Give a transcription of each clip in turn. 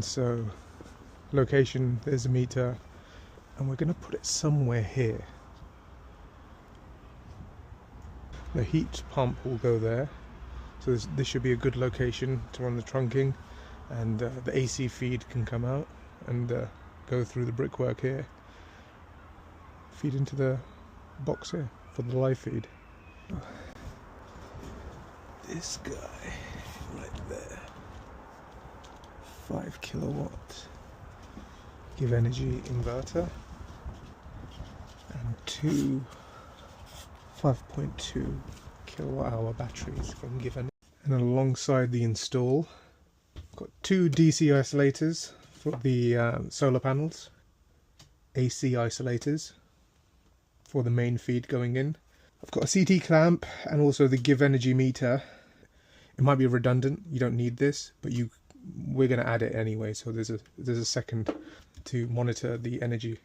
So location, there's a meter, and we're going to put it somewhere here. The heat pump will go there, so this should be a good location to run the trunking, and the AC feed can come out and go through the brickwork here, feed into the box here for the live feed. This guy right there, 5 kilowatt GivEnergy inverter and two 5.2 kilowatt hour batteries from GivEnergy. And alongside the install, I've got two DC isolators for the solar panels, AC isolators for the main feed going in. I've got a CT clamp and also the GivEnergy meter. It might be redundant, you don't need this, but we're going to add it anyway, so there's a second to monitor the energy.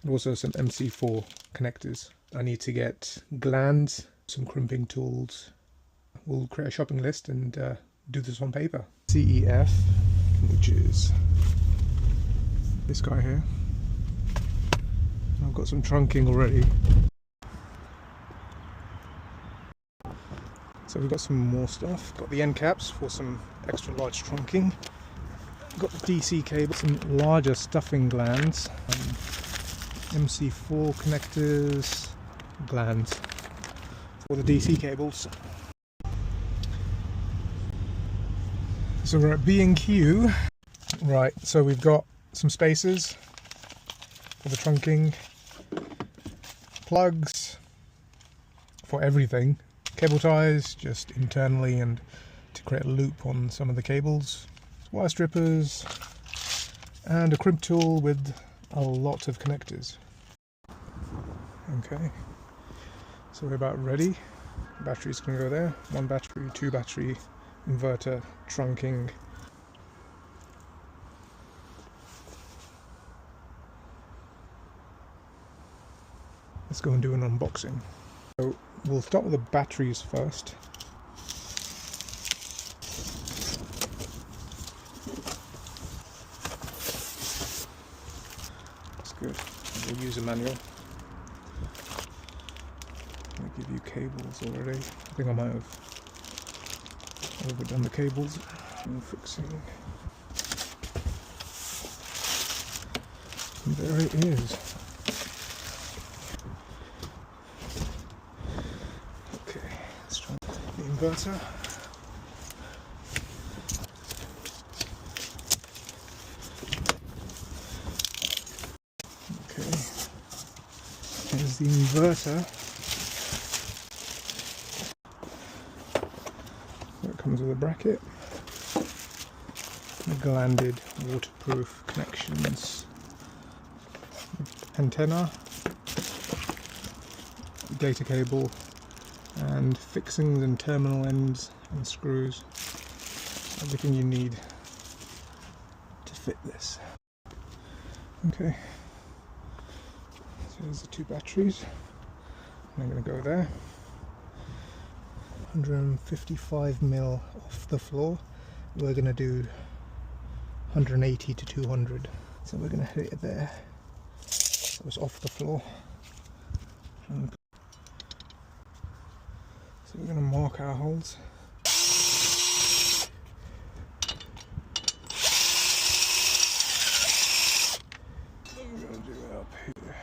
And also some MC4 connectors. I need to get glands, some crimping tools. We'll create a shopping list and do this on paper. CEF, which is this guy here. I've got some trunking already. So we've got some more stuff. Got the end caps for some extra large trunking. Got the DC cable, some larger stuffing glands, MC4 connectors, glands for the DC cables. So we're at B&Q. Right, so we've got some spacers for the trunking, plugs for everything, cable ties just internally and to create a loop on some of the cables, wire strippers, and a crimp tool with a lot of connectors. Okay, so we're about ready. Battery's going to go there. 1 battery, 2 battery, inverter, trunking. Let's go and do an unboxing. So we'll start with the batteries first. That's good. We'll use a manual. I'll give you cables already. I think I might have overdone the cables. I'm fixing. And there it is. Okay, let's try the inverter. Okay, here's the inverter. It comes with a bracket, glanded waterproof connections, antenna, data cable, and fixings and terminal ends and screws. Everything you need to fit this. Okay, so there's the 2 batteries. I'm going to go there. 155 mil off the floor. We're going to do 180 to 200. So we're going to hit it there. So it's off the floor. And so we're going to mark our holes. We're going to do it up here.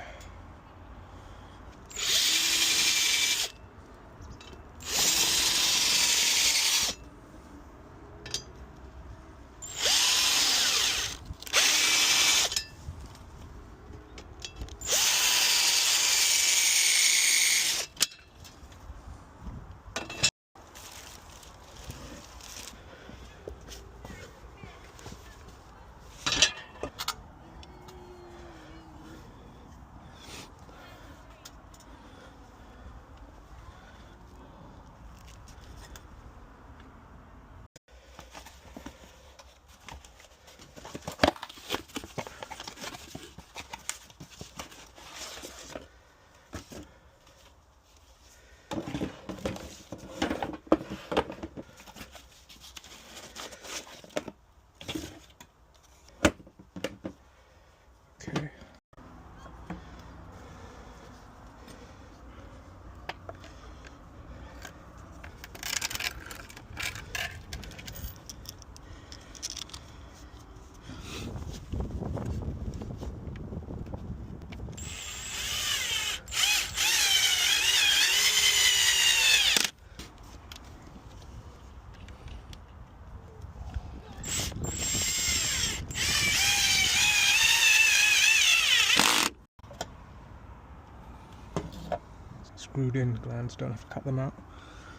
screwed in glands, don't have to cut them out.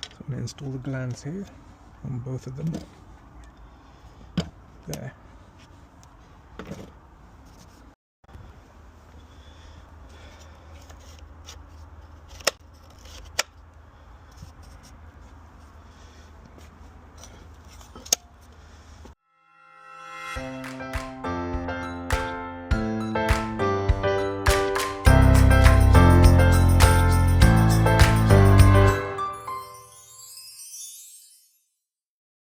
So I'm going to install the glands here on both of them. There.